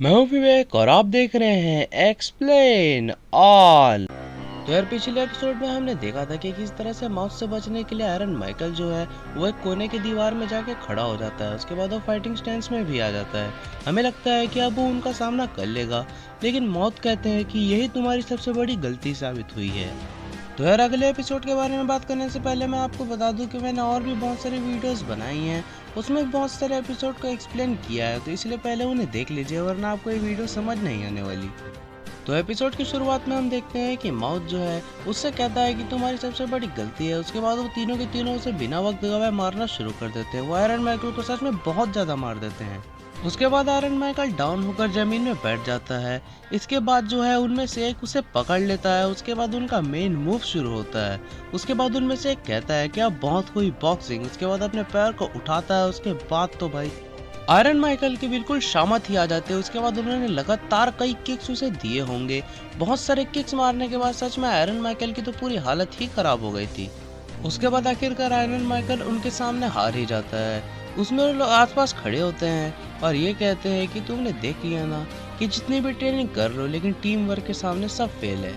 मैं हूं विवेक और आप देख रहे हैं एक्सप्लेन ऑल। तो यार पिछले एपिसोड में हमने देखा था कि किस तरह से मौत से बचने के लिए आयरन माइकल जो है वो एक कोने की दीवार में जाके खड़ा हो जाता है। उसके बाद वो फाइटिंग स्टैंस में भी आ जाता है। हमें लगता है कि अब वो उनका सामना कर लेगा, लेकिन मौत कहते हैं कि यही तुम्हारी सबसे बड़ी गलती साबित हुई है। तो यार अगले एपिसोड के बारे में बात करने से पहले मैं आपको बता दूं कि मैंने और भी बहुत सारी वीडियोस बनाई हैं, उसमें बहुत सारे एपिसोड को एक्सप्लेन किया है, तो इसलिए पहले उन्हें देख लीजिए वरना आपको ये वीडियो समझ नहीं आने वाली। तो एपिसोड की शुरुआत में हम देखते हैं कि मौत जो है उससे कहता है कि तुम्हारी सबसे बड़ी गलती है। उसके बाद वो तीनों के तीनों उसे बिना वक्त गवाए मारना शुरू कर देते हैं। वो आयरन माइकल को सच में बहुत ज्यादा मार देते हैं। उसके बाद आयरन माइकल डाउन होकर जमीन में बैठ जाता है। इसके बाद जो है उनमें से एक उसे पकड़ लेता है। उसके बाद उनका मेन मूव शुरू होता है। उसके बाद उनमें से एक कहता है कि अब बहुत हुई बॉक्सिंग। उसके बाद अपने पैर को उठाता है। उसके बाद तो भाई आयरन माइकल के बिल्कुल शामत ही आ जाते हैं। उसके बाद उन्होंने लगातार कई किक्स उसे दिए होंगे। बहुत सारे किक्स मारने के बाद सच में आयरन माइकल की तो पूरी हालत ही खराब हो गई थी। उसके बाद आखिरकार आयरन माइकल उनके सामने हार ही जाता है। उसमें वो लोग आसपास खड़े होते हैं और ये कहते हैं कि तुमने देख लिया ना कि जितनी भी ट्रेनिंग कर रहे हो लेकिन टीम वर्क के सामने सब फेल है।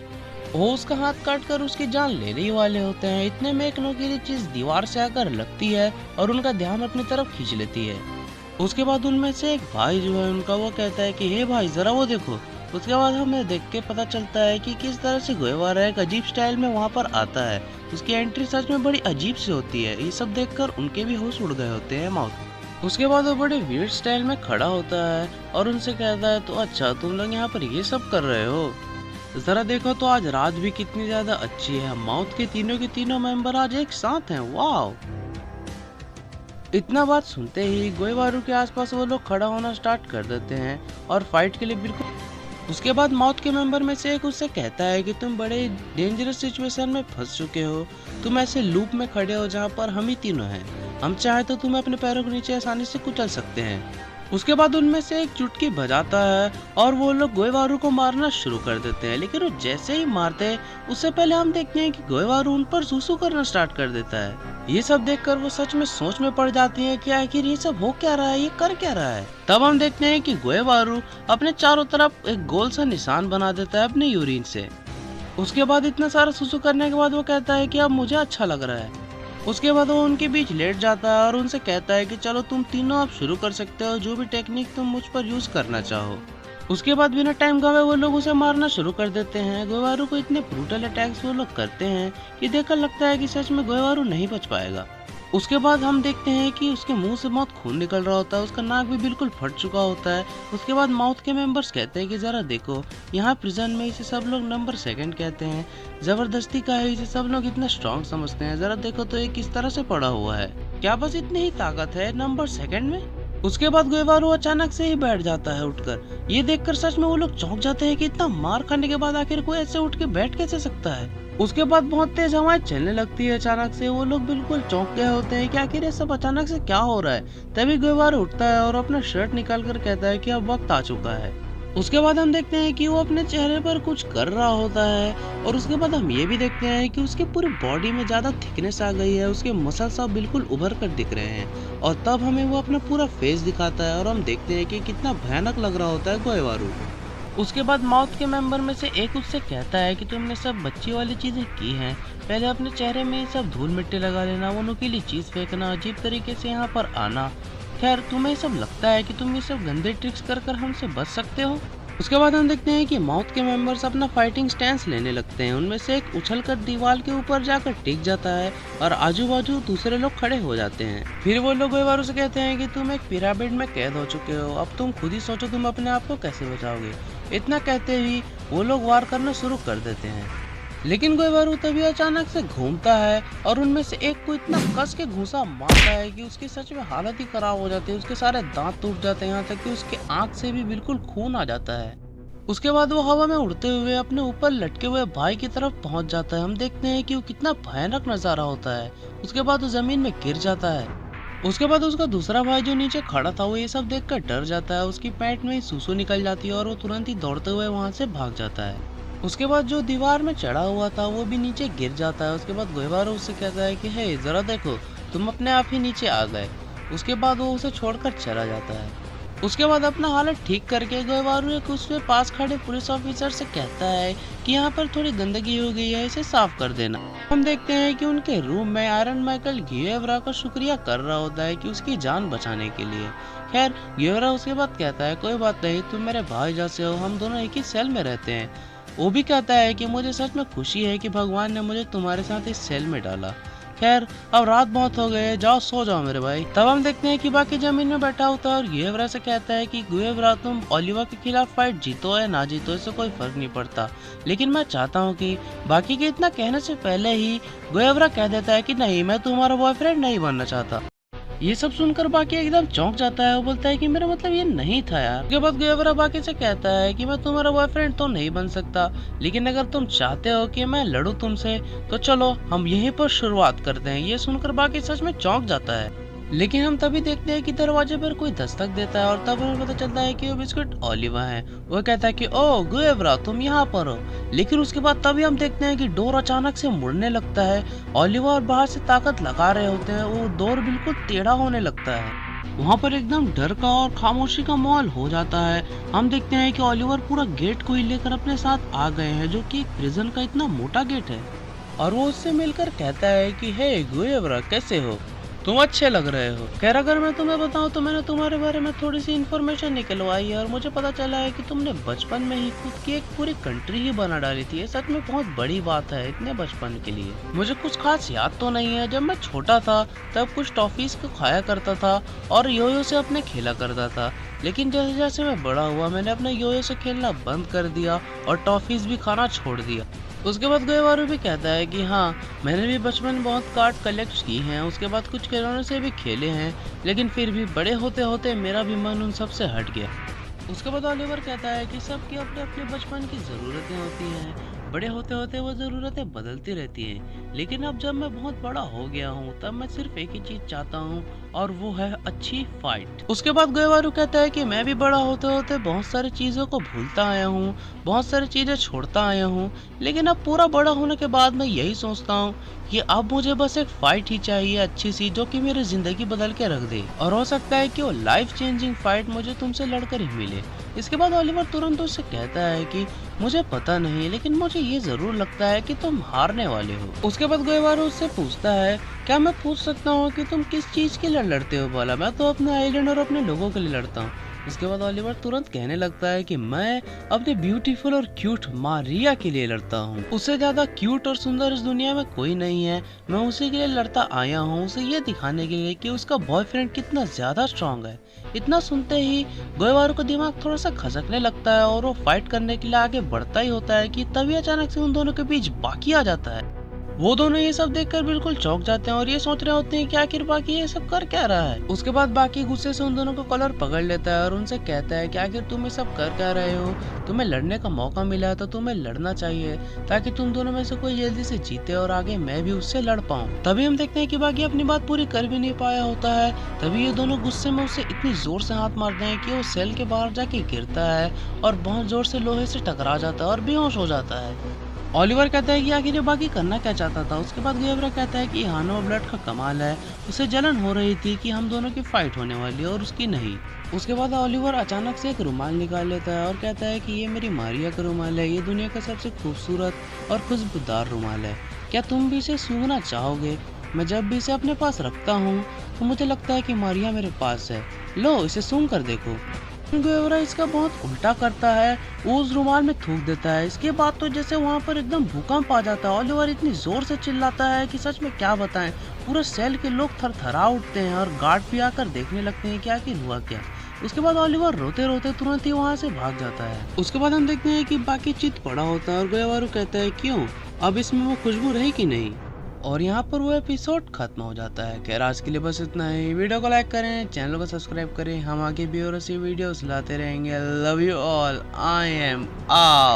वो उसका हाथ काट कर उसकी जान लेने ही वाले होते हैं। इतने में एक नोकीली चीज दीवार से आकर लगती है और उनका ध्यान अपनी तरफ खींच लेती है। उसके बाद उनमें से एक भाई जो है उनका वो कहता है कि हे भाई जरा वो देखो। उसके बाद हमें देख के पता चलता है कि किस तरह से गोएवारा एक अजीब स्टाइल में वहाँ पर आता है। उसकी एंट्री सच में बड़ी अजीब सी होती है। ये सब देखकर उनके भी होश उड़ गए होते हैं मौत। उसके बाद वो बड़े वियर्ड स्टाइल में खड़ा होता है और उनसे कहता है तो अच्छा तुम लोग यहाँ पर ये सब कर रहे हो, जरा देखो तो आज रात भी कितनी ज्यादा अच्छी है। मौत के तीनों मेंबर आज एक साथ हैं, वाओ। इतना बात सुनते ही गोएवारू के आसपास वो लोग खड़ा होना स्टार्ट कर देते हैं और फाइट के लिए बिल्कुल। उसके बाद मौत के मेंबर में से एक उससे कहता है कि तुम बड़े डेंजरस सिचुएशन में फंस चुके हो। तुम ऐसे लूप में खड़े हो जहाँ पर हम ही तीनों हैं। हम चाहे तो तुम्हें अपने पैरों के नीचे आसानी से कुचल सकते हैं। उसके बाद उनमें से एक चुटकी बजाता है और वो लोग गोएवारू को मारना शुरू कर देते हैं। लेकिन वो जैसे ही मारते हैं उससे पहले हम देखते हैं कि गोएवारू उन पर सुसु करना स्टार्ट कर देता है। ये सब देखकर वो सच में सोच में पड़ जाती है कि आखिर ये सब हो क्या रहा है, ये कर क्या रहा है। तब हम देखते हैं कि गोएवारू अपने चारों तरफ एक गोल सा निशान बना देता है अपने यूरिन से। उसके बाद इतना सारा सुसु करने के बाद वो कहता है कि अब मुझे अच्छा लग रहा है। उसके बाद वो उनके बीच लेट जाता है और उनसे कहता है कि चलो तुम तीनों अब शुरू कर सकते हो जो भी टेक्निक तुम मुझ पर यूज करना चाहो। उसके बाद बिना टाइम गवाए वो लोग उसे मारना शुरू कर देते हैं। गोएवारू को इतने ब्रूटल अटैक्स वो लोग करते हैं कि देखकर लगता है कि सच में गोएवारू नहीं बच पाएगा। उसके बाद हम देखते हैं कि उसके मुंह से बहुत खून निकल रहा होता है। उसका नाक भी बिल्कुल फट चुका होता है। उसके बाद माउथ के मेंबर्स कहते हैं कि जरा देखो, यहाँ प्रिजन में इसे सब लोग नंबर सेकंड कहते हैं। जबरदस्ती का है, इसे सब लोग इतना स्ट्रॉन्ग समझते हैं। जरा देखो तो ये किस तरह से पड़ा हुआ है। क्या बस इतनी ही ताकत है नंबर सेकंड में? उसके बाद गोएवारू अचानक से ही बैठ जाता है उठकर। ये देखकर सच में वो लोग चौंक जाते हैं कि इतना मार खाने के बाद आखिर कोई ऐसे उठ के बैठ कैसे सकता है। उसके बाद बहुत तेज हवाएं चलने लगती है। अचानक से वो लोग बिल्कुल चौंक गए होते हैं कि आखिर ये सब अचानक से क्या हो रहा है। तभी गोएवारू उठता है और अपना शर्ट निकाल कर कहता है कि अब वक्त आ चुका है। उसके बाद हम देखते हैं कि वो अपने चेहरे पर कुछ कर रहा होता है और उसके बाद हम ये भी देखते हैं कि उसके पूरी बॉडी में ज्यादा थिकनेस आ गई है। उसके मसल्स अब बिल्कुल उभर कर दिख रहे हैं और तब हमें वो अपना पूरा फेस दिखाता है और हम देखते हैं कि कितना भयानक लग रहा होता है गोएवारू। उसके बाद माउथ के मेंबर में से एक उससे कहता है कि तुमने सब बच्ची वाली चीजें की हैं। पहले अपने चेहरे में सब धूल मिट्टी लगा लेना, वो नुकीली चीज फेंकना, अजीब तरीके से यहाँ पर आना। खैर तुम्हें सब लगता है कि तुम ये सब गंदे ट्रिक्स कर हमसे बच सकते हो। उसके बाद हम देखते हैं कि माउथ के मेंबर्स अपना फाइटिंग स्टैंस लेने लगते हैं। उनमें से एक उछलकर दीवार के ऊपर जाकर टिक जाता है और आजू बाजू दूसरे लोग खड़े हो जाते हैं। फिर वो लोग गोएवारू से कहते हैं कि तुम एक पिरामिड में कैद हो चुके हो, अब तुम खुद ही सोचो तुम अपने आप को कैसे बचाओगे। इतना कहते ही वो लोग वार करना शुरू कर देते हैं। लेकिन गोएवारू तभी अचानक से घूमता है और उनमें से एक को इतना कस के घूंसा मारता है कि उसकी सच में हालत ही खराब हो जाती है। उसके सारे दांत टूट जाते हैं, यहाँ तक कि उसके आंख से भी बिल्कुल खून आ जाता है। उसके बाद वो हवा में उड़ते हुए अपने ऊपर लटके हुए भाई की तरफ पहुंच जाता है। हम देखते हैं कि वो कितना भयानक नजारा होता है। उसके बाद वो जमीन में गिर जाता है। उसके बाद उसका दूसरा भाई जो नीचे खड़ा था वो ये सब देखकर डर जाता है। उसकी पैंट में सुसु निकल जाती है और वो तुरंत ही दौड़ते हुए वहां से भाग जाता है। उसके बाद जो दीवार में चढ़ा हुआ था वो भी नीचे गिर जाता है। उसके बाद गोएवारू उससे कहता है कि हे जरा देखो, तुम अपने आप ही नीचे आ गए। उसके बाद वो उसे छोड़कर चला जाता है। उसके बाद अपना हालत ठीक करके गोएवारू एक उसके पास खड़े पुलिस ऑफिसर से कहता है कि यहाँ पर थोड़ी गंदगी हो गई है, इसे साफ कर देना। हम देखते हैं कि उनके रूम में आयरन माइकल गियोवरा का शुक्रिया कर रहा होता है कि उसकी जान बचाने के लिए। खैर गियोवरा उसके बाद कहता है कोई बात नहीं, तुम मेरे भाई जैसे हो, हम दोनों एक ही सेल में रहते हैं। वो भी कहता है कि मुझे सच में खुशी है कि भगवान ने मुझे तुम्हारे साथ इस सेल में डाला। खैर अब रात बहुत हो गई है, जाओ सो जाओ मेरे भाई। तब हम देखते हैं कि बाकी जमीन में बैठा होता है और गुएवरा से कहता है कि गुएवरा तुम ओलिवा के खिलाफ फाइट जीतो या ना जीतो इससे कोई फर्क नहीं पड़ता, लेकिन मैं चाहता हूँ कि बाकी के इतना कहने से पहले ही गुएवरा कह देता है कि नहीं, मैं तुम्हारा बॉयफ्रेंड नहीं बनना चाहता। ये सब सुनकर बाकी एकदम चौंक जाता है। वो बोलता है कि मेरा मतलब ये नहीं था यार। उसके बाद गुएवरा बाकी से कहता है कि मैं तुम्हारा बॉयफ्रेंड तो नहीं बन सकता, लेकिन अगर तुम चाहते हो कि मैं लड़ूं तुमसे तो चलो हम यहीं पर शुरुआत करते हैं। ये सुनकर बाकी सच में चौंक जाता है। लेकिन हम तभी देखते हैं कि दरवाजे पर कोई दस्तक देता है और तब हमें पता चलता है कि वो बिस्कुट ओलिवा है। वो कहता है कि ओ गुएवरा तुम यहाँ पर हो, लेकिन उसके बाद तभी हम देखते हैं कि डोर अचानक से मुड़ने लगता है। ओलिवा और बाहर से ताकत लगा रहे होते हैं, वो डोर बिल्कुल टेढ़ा होने लगता है। वहाँ पर एकदम डर का और खामोशी का माहौल हो जाता है। हम देखते हैं कि ओलिवर पूरा गेट को ही लेकर अपने साथ आ गए हैं, जो कि एक प्रिजन का इतना मोटा गेट है। और वो उससे मिलकर कहता है कि हे गुएवरा कैसे हो, तुम अच्छे लग रहे हो। खैर अगर मैं तुम्हें बताऊं तो मैंने तुम्हारे बारे में थोड़ी सी इन्फॉर्मेशन निकलवाई है और मुझे पता चला है कि तुमने बचपन में ही खुद की एक पूरी कंट्री ही बना डाली थी। ये सच में बहुत बड़ी बात है इतने बचपन के लिए। मुझे कुछ खास याद तो नहीं है, जब मैं छोटा था तब कुछ टॉफीज को खाया करता था और योयो से अपने खेला करता था, लेकिन जैसे जैसे मैं बड़ा हुआ मैंने अपने योयो से खेलना बंद कर दिया और टॉफीज भी खाना छोड़ दिया। उसके बाद गुएवारू भी कहता है कि हाँ मैंने भी बचपन में बहुत कार्ड कलेक्ट की हैं, उसके बाद कुछ खिलौनों से भी खेले हैं, लेकिन फिर भी बड़े होते होते मेरा भी मन उन सब से हट गया। उसके बाद ओलिवर कहता है कि सबकी अपने अपने बचपन की ज़रूरतें होती हैं, बड़े होते होते वो ज़रूरतें बदलती रहती हैं, लेकिन अब जब मैं बहुत बड़ा हो गया हूँ तब मैं सिर्फ एक ही चीज़ चाहता हूँ और वो है अच्छी फाइट। उसके बाद गुएवारू कहता है कि मैं भी बड़ा होते होते बहुत सारी चीज़ों को भूलता आया हूँ, बहुत सारी चीज़ें छोड़ता आया हूँ, लेकिन अब पूरा बड़ा होने के बाद मैं यही सोचता हूँ कि अब मुझे बस एक फाइट ही चाहिए अच्छी सी, जो कि मेरी जिंदगी बदल के रख दे, और हो सकता है कि वो लाइफ चेंजिंग फाइट मुझे तुमसे लड़कर ही मिले। इसके बाद ओलिवर तुरंत उससे कहता है कि मुझे पता नहीं, लेकिन मुझे ये जरूर लगता है कि तुम हारने वाले हो। उसके बाद गुएवारू उससे पूछता है क्या मैं पूछ सकता हूँ कि तुम किस चीज के लिए लड़ते हो? बोला मैं तो अपने आइलैंड और अपने लोगों के लिए लड़ता हूँ। उसके बाद ओलिवर तुरंत कहने लगता है कि मैं अपने ब्यूटीफुल और क्यूट मारिया के लिए लड़ता हूँ। उससे ज्यादा क्यूट और सुंदर इस दुनिया में कोई नहीं है, मैं उसी के लिए लड़ता आया हूँ, उसे ये दिखाने के लिए कि उसका बॉयफ्रेंड कितना ज्यादा स्ट्रांग है। इतना सुनते ही गुएवारू का दिमाग थोड़ा सा खसकने लगता है और वो फाइट करने के लिए आगे बढ़ता ही होता है कि तभी अचानक से उन दोनों के बीच बाकी आ जाता है। वो दोनों ये सब देखकर बिल्कुल चौंक जाते हैं और ये सोच रहे होते हैं कि आखिर बाकी ये सब कर क्या रहा है। उसके बाद बाकी गुस्से से उन दोनों को कॉलर पकड़ लेता है और उनसे कहता है कि आखिर तुम ये सब कर क्या रहे हो, तुम्हें लड़ने का मौका मिला है तो तुम्हें लड़ना चाहिए ताकि तुम दोनों में से कोई जल्दी से जीते और आगे मैं भी उससे लड़ पाऊँ। तभी हम देखते हैं कि बाकी अपनी बात पूरी कर भी नहीं पाया होता है, तभी ये दोनों गुस्से में उससे इतनी जोर से हाथ मारते हैं कि वो सेल के बाहर जाके गिरता है और बहुत जोर से लोहे से टकरा जाता है और बेहोश हो जाता है। ओलिवर कहता है कि आखिर ये बाकी करना क्या चाहता था। उसके बाद गुएवरा कहता है कि हानो ब्लड का कमाल है, उसे जलन हो रही थी कि हम दोनों की फाइट होने वाली है और उसकी नहीं। उसके बाद ओलिवर अचानक से एक रुमाल निकाल लेता है और कहता है कि ये मेरी मारिया का रुमाल है, ये दुनिया का सबसे खूबसूरत और खुशबूदार रुमाल है, क्या तुम भी इसे सूंघना चाहोगे? मैं जब भी इसे अपने पास रखता हूँ तो मुझे लगता है कि मारिया मेरे पास है, लो इसे सूंघ कर देखो। गुएवरा इसका बहुत उल्टा करता है, वो उस रुमाल में थूक देता है। इसके बाद तो जैसे वहाँ पर एकदम भूकंप आ जाता है। ओलिवर इतनी जोर से चिल्लाता है कि सच में क्या बताएं, पूरे सेल के लोग थरथरा उठते हैं और गार्ड भी आकर देखने लगते हैं कि आखिर हुआ क्या। उसके बाद ओलिवर रोते रोते तुरंत ही वहाँ से भाग जाता है। उसके बाद हम देखते हैं कि बाकी चित पड़ा होता है और गुएवारू कहता है क्यों, अब इसमें वो खुशबू रही कि नहीं, और यहाँ पर वो एपिसोड खत्म हो जाता है। खैर आज के लिए बस इतना ही। वीडियो को लाइक करें, चैनल को सब्सक्राइब करें, हम आगे भी और ऐसी वीडियोस लाते रहेंगे। Love you all, I am out.